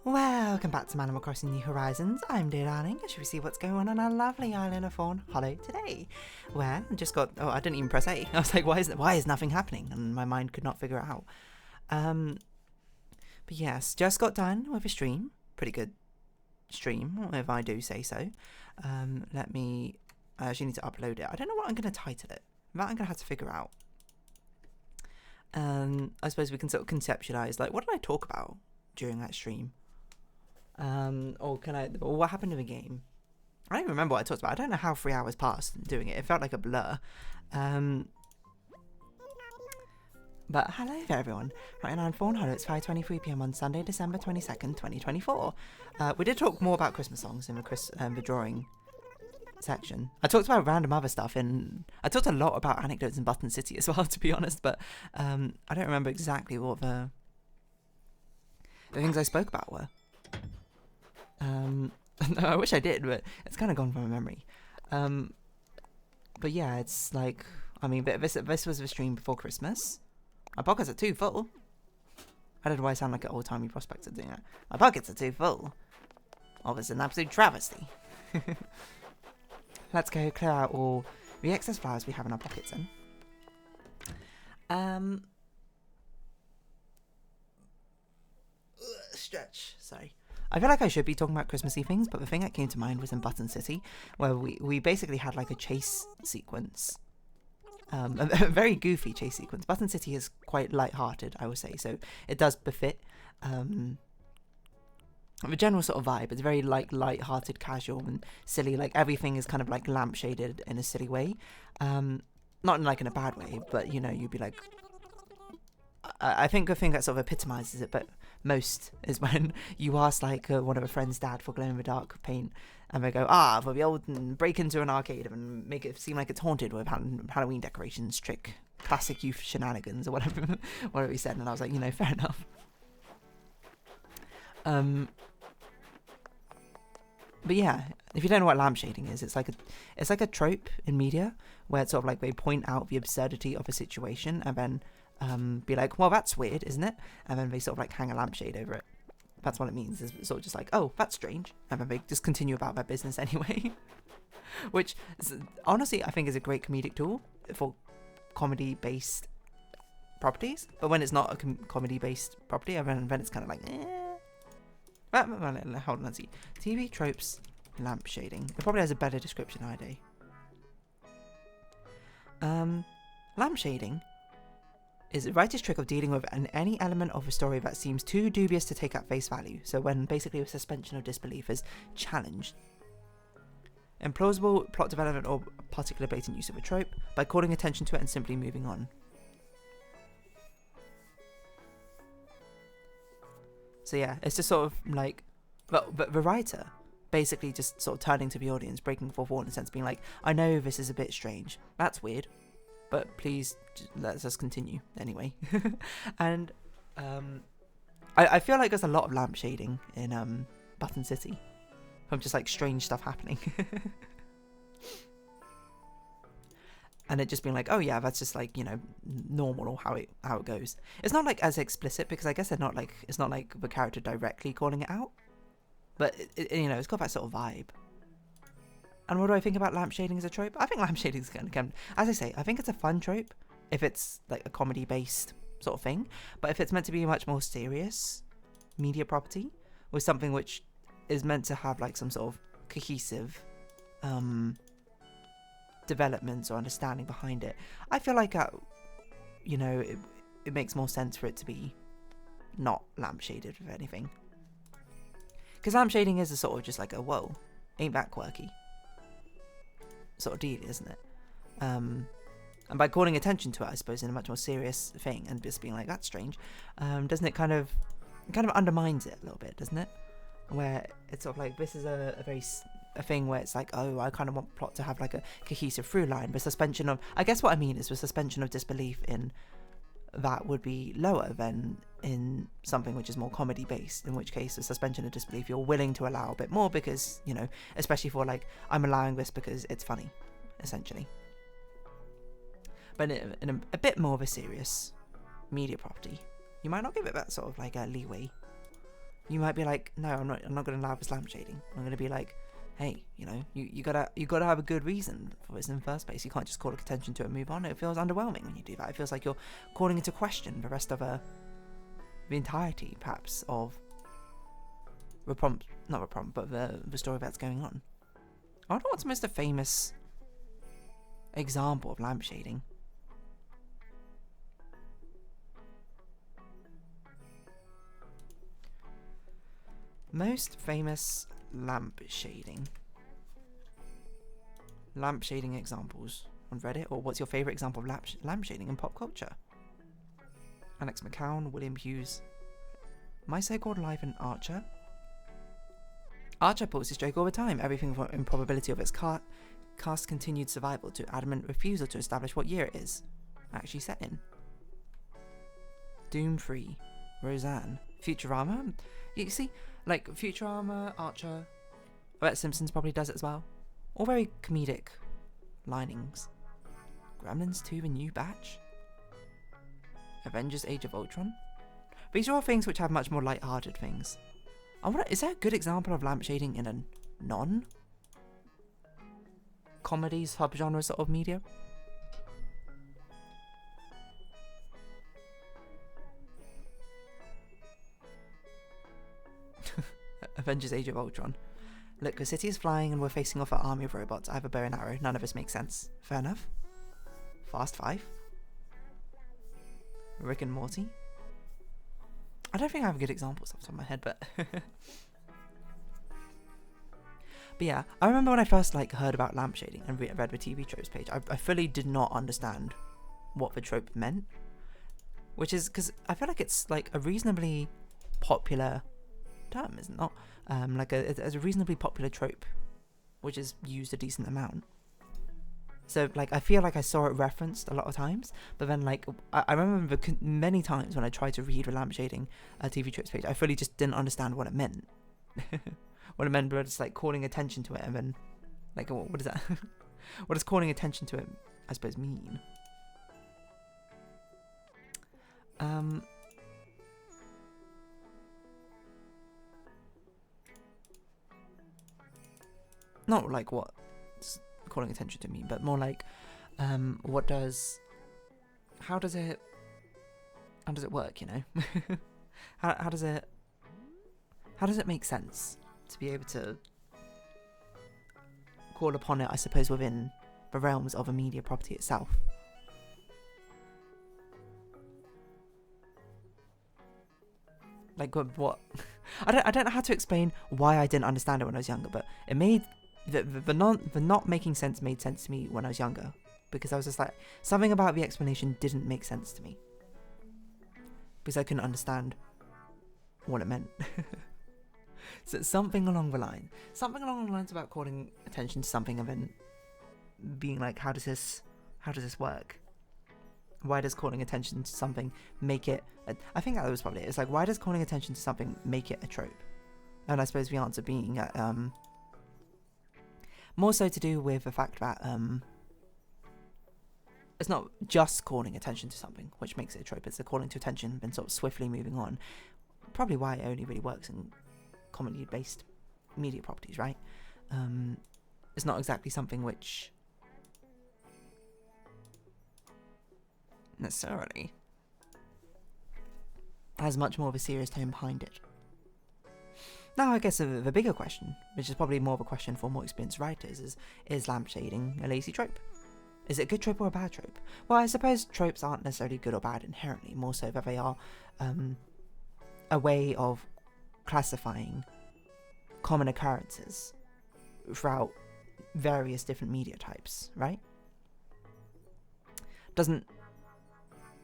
Welcome back to Animal Crossing New Horizons. I'm dear darling. Should we see what's going on our lovely island of Fawnhallow today? Where I just got, I didn't even press A. I was like, why is nothing happening? And my mind could not figure it out. But yes, just got done with a stream. Pretty good stream, if I do say so. I actually need to upload it. I don't know what I'm going to title it. That I'm going to have to figure out. I suppose we can sort of conceptualize, like, what did I talk about during that stream? Or what happened in the game? I don't even remember what I talked about. I don't know how 3 hours passed doing it. It felt like a blur. But hello there, everyone. Right now in Fawnhallow, it's 5:23 PM on Sunday, December 22nd, 2024. We did talk more about Christmas songs in the drawing section. I talked about random other stuff, and I talked a lot about anecdotes in Button City as well, to be honest. But I don't remember exactly what the things I spoke about were. I wish I did, but it's kind of gone from my memory. But yeah, it's like, I mean, this was the stream before Christmas. My pockets are too full. I don't know why I sound like an old-timey prospector doing that. My pockets are too full. Oh, it's an absolute travesty. Let's go clear out all the excess flowers we have in our pockets then. Stretch, sorry. I feel like I should be talking about Christmassy things, but the thing that came to mind was in Button City, where we basically had like a chase sequence. A very goofy chase sequence. Button City is quite light-hearted, I would say, so it does befit the general sort of vibe. It's very like light-hearted, casual, and silly. Like everything is kind of like lampshaded in a silly way, not in like in a bad way, but you know, you'd be like. I think the thing that sort of epitomizes it, but most is when you ask like one of a friend's dad for glow-in-the-dark paint, and they go, for the old break into an arcade and make it seem like it's haunted with Halloween decorations, trick, classic youth shenanigans, or whatever he said. And I was like, you know, fair enough. But yeah, if you don't know what lampshading is, it's like a trope in media where it's sort of like they point out the absurdity of a situation and then be like, well, that's weird, isn't it? And then they sort of like hang a lampshade over it. That's what it means. It's sort of just like, oh, that's strange. And then they just continue about their business anyway. Which, honestly, I think is a great comedic tool for comedy-based properties. But when it's not a comedy-based property, then it's kind of like, Hold on, let's see. TV tropes, lampshading. It probably has a better description ID. Lampshading is a writer's trick of dealing with any element of a story that seems too dubious to take at face value, so when basically a suspension of disbelief is challenged. Implausible plot development or particular blatant use of a trope, by calling attention to it and simply moving on. So yeah, it's just sort of like, but the writer basically just sort of turning to the audience, breaking the fourth wall in a sense, being like, I know this is a bit strange, that's weird, but please let us continue anyway. And I feel like there's a lot of lampshading in Button City from just like strange stuff happening. And it just being like, oh yeah, that's just like, you know, normal or how it goes. It's not like as explicit because I guess it's not like the character directly calling it out, but you know, it's got that sort of vibe. And what do I think about lampshading as a trope? I think lampshading is going to, as I say, I think it's a fun trope if it's like a comedy-based sort of thing. But if it's meant to be a much more serious media property with something which is meant to have like some sort of cohesive developments or understanding behind it, I feel like you know, it makes more sense for it to be not lampshaded with anything, because lampshading is a sort of just like a whoa, ain't that quirky sort of deal, isn't it? And by calling attention to it, I suppose, in a much more serious thing and just being like, that's strange, doesn't it kind of undermines it a little bit, doesn't it? Where it's sort of like, this is a thing where it's like, oh, I kind of want plot to have like a cohesive through line, but suspension of, I guess what I mean is the suspension of disbelief in that would be lower than in something which is more comedy based, in which case the suspension of disbelief you're willing to allow a bit more because, you know, especially for like, I'm allowing this because it's funny, essentially. But in a bit more of a serious media property, you might not give it that sort of like a leeway. you might be like, no, I'm not going to allow this lampshading. I'm going to be like, hey, you know, you gotta have a good reason for this in the first place. You can't just call attention to it and move on. It feels underwhelming when you do that. It feels like you're calling into question the rest of the entirety, perhaps, of not the prompt, but the story that's going on. I wonder what's most a famous example of lampshading. Most famous lampshading examples on Reddit, or what's your favourite example of lampshading in pop culture? Alex McCown, William Hughes, my so-called life in Archer. Archer pulls his joke all the time, everything from improbability of its cast continued survival to adamant refusal to establish what year it is actually set in. Doom 3, Roseanne, Futurama. You see, like Futurama, Archer, I bet Simpsons probably does it as well. All very comedic linings. Gremlins 2, The New Batch, Avengers Age of Ultron. These are all things which have much more light-hearted things. I wonder, is there a good example of lampshading in a non-comedy subgenre sort of media? Avengers Age of Ultron. Look, the city is flying and we're facing off an army of robots. I have a bow and arrow. None of this makes sense. Fair enough. Fast 5. Rick and Morty. I don't think I have good examples off the top of my head, but... but yeah, I remember when I first heard about lampshading and read the TV tropes page, I fully did not understand what the trope meant. Which is, because I feel like it's like a reasonably popular term, isn't it? Not as a reasonably popular trope, which is used a decent amount. So I feel like I saw it referenced a lot of times, but then I remember many times when I tried to read the lampshading TV tropes page, I fully just didn't understand what it meant. What it meant, but just calling attention to it, and then what is that? What does calling attention to it, I suppose, mean? Not what calling attention to mean, but more how does it work, you know? how does it make sense to be able to call upon it, I suppose, within the realms of a media property itself? What? I don't know how to explain why I didn't understand it when I was younger, but it made the not making sense made sense to me when I was younger, because I was just something about the explanation didn't make sense to me because I couldn't understand what it meant. So something along the lines about calling attention to something and then being how does this work? Why does calling attention to something make it... I think that was probably it. It's why does calling attention to something make it a trope? And I suppose the answer being more so to do with the fact that it's not just calling attention to something which makes it a trope. It's the calling to attention and sort of swiftly moving on. Probably why it only really works in comedy-based media properties, right? It's not exactly something which... necessarily has much more of a serious tone behind it. Now, I guess the bigger question, which is probably more of a question for more experienced writers, is lampshading a lazy trope? Is it a good trope or a bad trope? Well, I suppose tropes aren't necessarily good or bad inherently, more so that they are a way of classifying common occurrences throughout various different media types, right? Doesn't,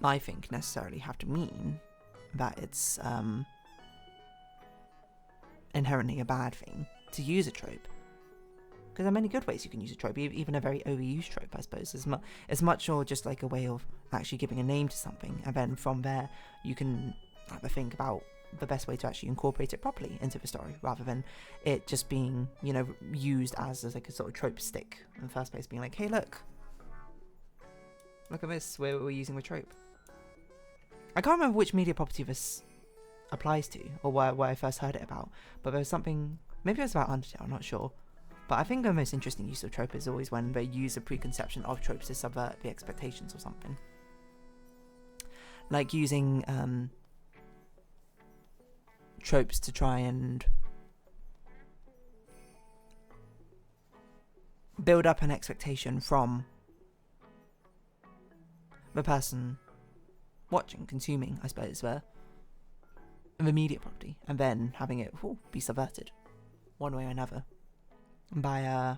I think, necessarily have to mean that it's inherently a bad thing to use a trope, because there are many good ways you can use a trope, even a very overused trope, I suppose. It's much more just a way of actually giving a name to something, and then from there you can have a think about the best way to actually incorporate it properly into the story, rather than it just being, used as a sort of trope stick in the first place, being hey, look at this, we're using the trope. I can't remember which media property this applies to, or where I first heard it about. But there was something, maybe it was about Undertale, I'm not sure. But I think the most interesting use of trope is always when they use a preconception of tropes to subvert the expectations or something. Like using tropes to try and build up an expectation from the person watching, consuming, I suppose, the media property, and then having it be subverted one way or another by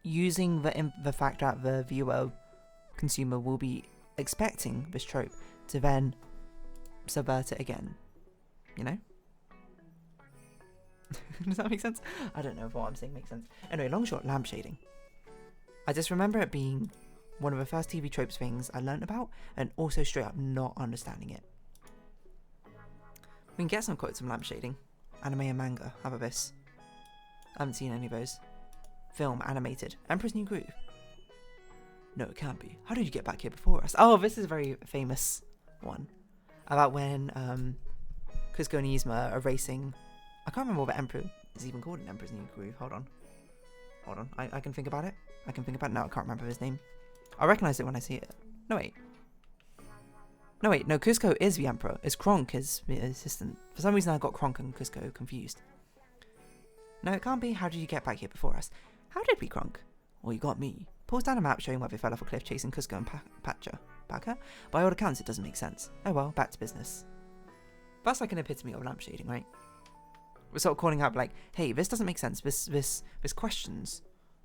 using the fact that the viewer, consumer, will be expecting this trope to then subvert it again, you know? Does that make sense? I don't know if what I'm saying makes sense. Anyway, long short, lampshading. I just remember it being one of the first TV tropes things I learnt about, and also straight up not understanding it. We can get some quotes from lampshading. Anime and manga. How about this? I haven't seen any of those. Film, animated. Emperor's New Groove. No, it can't be. How did you get back here before us? Oh, this is a very famous one. About when Kuzco and Yzma are racing. I can't remember what the Emperor is even called in Emperor's New Groove. Hold on. I can think about it. No, I can't remember his name. I'll recognise it when I see it. No, wait, Kuzco is the Emperor. It's Kronk is the assistant. For some reason I got Kronk and Kuzco confused. No, it can't be. How did you get back here before us? How did we, Kronk? Well, you got me. Pulls down a map showing where they fell off a cliff chasing Kuzco and Pacha. By all accounts, it doesn't make sense. Oh well, back to business. That's like an epitome of lampshading, right? We're sort of calling out like, hey, this doesn't make sense. This questions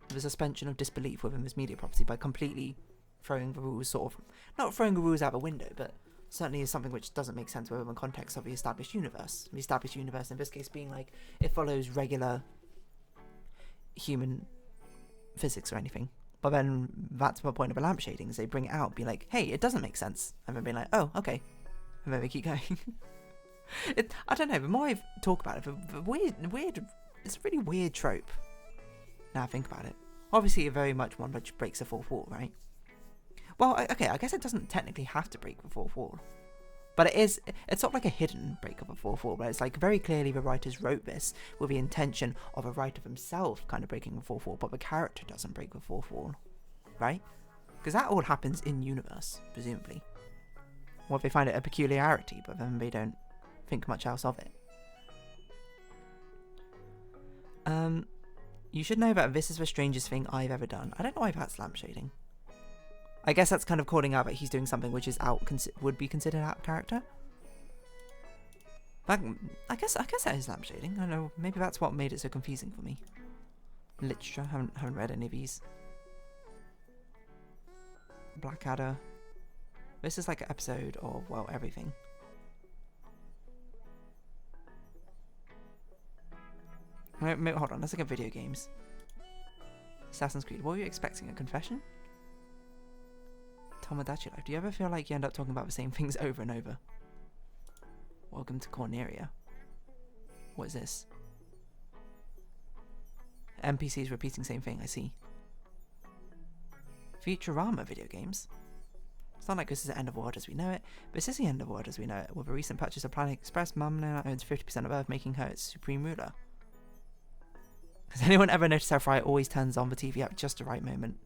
the suspension of disbelief within this media property by completely throwing the rules, sort of, not throwing the rules out the window, but certainly is something which doesn't make sense within the context of the established universe. The established universe in this case being like, it follows regular human physics or anything. But then that's the point of a lampshading, is they bring it out, be like, hey, it doesn't make sense. And then be like, oh, okay. And then they keep going. I don't know, the more I talk about it, the weird, it's a really weird trope. Now I think about it. Obviously, very much one which breaks the fourth wall, right? Well, okay, I guess it doesn't technically have to break the fourth wall. But it's sort of like a hidden break of a fourth wall, where it's like very clearly the writers wrote this with the intention of a writer himself kind of breaking the fourth wall, but the character doesn't break the fourth wall, right? Because that all happens in universe, presumably. Well, they find it a peculiarity, but then they don't think much else of it. You should know that this is the strangest thing I've ever done. I don't know why that's lampshading. I guess that's kind of calling out that he's doing something which is would be considered out of character. But I guess that is lampshading. I don't know, maybe that's what made it so confusing for me. Literature, haven't read any of these. Blackadder. This is like an episode of, well, everything. Hold on, let's look at video games. Assassin's Creed, what were you expecting, a confession? Tomodachi Life, do you ever feel like you end up talking about the same things over and over? Welcome to Corneria. What is this? NPCs repeating same thing, I see. Futurama video games. It's not like this is the end of the world as we know it, but this is the end of the world as we know it. With a recent purchase of Planet Express, Mum now owns 50% of Earth, making her its supreme ruler. Has anyone ever noticed how Fry always turns on the TV at just the right moment?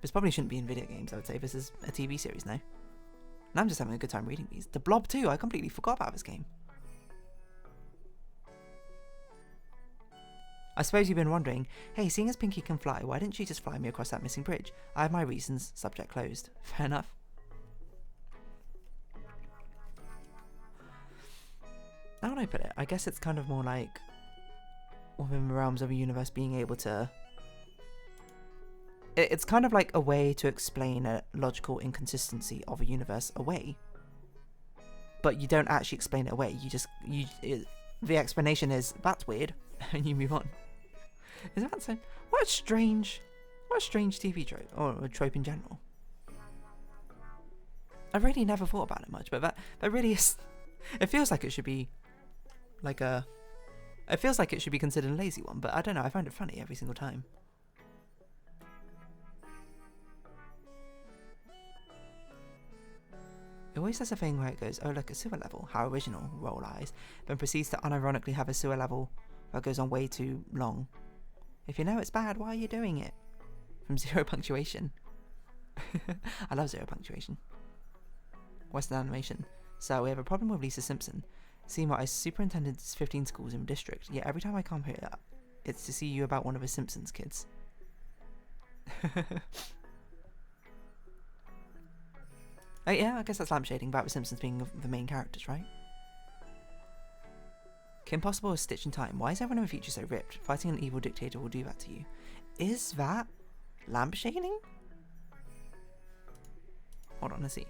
This probably shouldn't be in video games, I would say. This is a TV series now. And I'm just having a good time reading these. The Blob 2, I completely forgot about this game. I suppose you've been wondering, hey, seeing as Pinky can fly, why didn't she just fly me across that missing bridge? I have my reasons, subject closed. Fair enough. How would I put it? I guess it's kind of more like within the realms of a universe being able to... It's kind of like a way to explain a logical inconsistency of a universe away. But you don't actually explain it away. The explanation is, that's weird, and you move on. Is that so? What a strange TV trope, or a trope in general. I really never thought about it much, but that really is... It feels like it should be like a... It feels like it should be considered a lazy one, but I don't know, I find it funny every single time. always does a thing where it goes, oh look, a sewer level, how original, roll eyes, then proceeds to unironically have a sewer level that goes on way too long. If you know it's bad, why are you doing it? From zero punctuation. I love zero punctuation. Western animation. So we have a problem with Lisa Simpson. Seymour is superintendent of 15 schools in the district, yet every time I come here, it's to see you about one of the Simpsons kids. Oh yeah, I guess that's lampshading about the Simpsons being the main characters, right? Kim Possible is Stitch in Time. Why is everyone in the future so ripped? Fighting an evil dictator will do that to you. Is that lampshading? Hold on, let's see.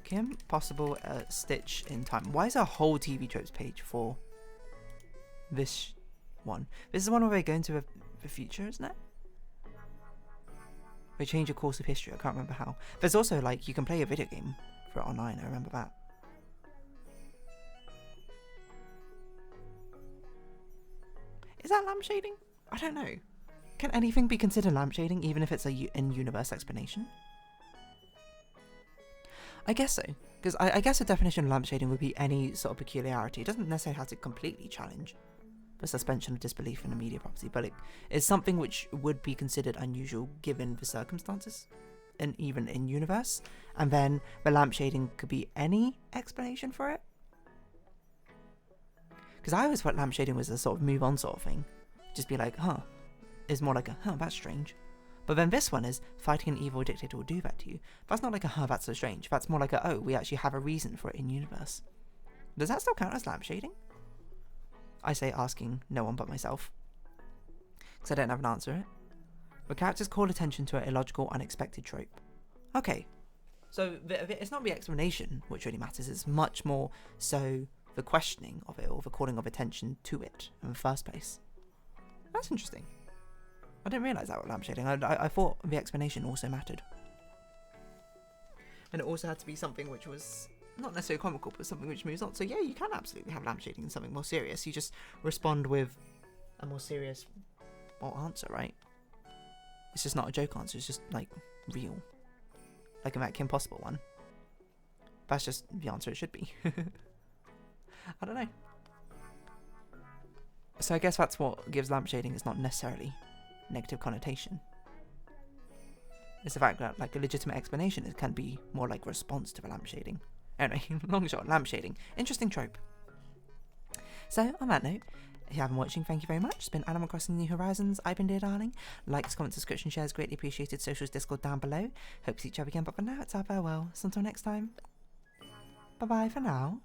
Kim Possible Stitch in Time. Why is there a whole TV tropes page for this one? This is the one where they go into the future, isn't it? They change the course of history. I can't remember how. There's also, like, you can play a video game for it online. I remember that. Is that lampshading? I don't know. Can anything be considered lampshading, even if it's a in-universe explanation? I guess so. Because I guess the definition of lampshading would be any sort of peculiarity. It doesn't necessarily have to completely challenge the suspension of disbelief in a media property, but it is something which would be considered unusual given the circumstances, and even in universe. And then the lampshading could be any explanation for it. Because I always thought lampshading was a sort of move on sort of thing. Just be like, huh. It's more like a, huh, that's strange. But then this one is, fighting an evil dictator will do that to you. That's not like a, huh, that's so strange. That's more like a, oh, we actually have a reason for it in universe. Does that still count as lampshading? I say asking no one but myself, because I don't have an answer to it. The characters call attention to an illogical, unexpected trope. Okay, so it's not the explanation which really matters, it's much more so the questioning of it, or the calling of attention to it in the first place. That's interesting. I didn't realise that with lampshading. I thought the explanation also mattered. And it also had to be something which was not necessarily comical, but something which moves on. So yeah, you can absolutely have lampshading in something more serious. You just respond with a more serious answer, right? It's just not a joke answer, it's just like real. Like in that Kim Possible one. That's just the answer it should be. I don't know. So I guess that's what gives lampshading is not necessarily negative connotation. It's the fact that like a legitimate explanation, it can be more like response to the lampshading. Anyway, long shot, lampshading. Interesting trope. So, on that note, if you haven't been watching, thank you very much. It's been Animal Crossing New Horizons. I've been Dear Darling. Likes, comments, subscription, shares, greatly appreciated. Socials, Discord down below. Hope to see each other again, but for now, it's our farewell. So until next time, bye-bye for now.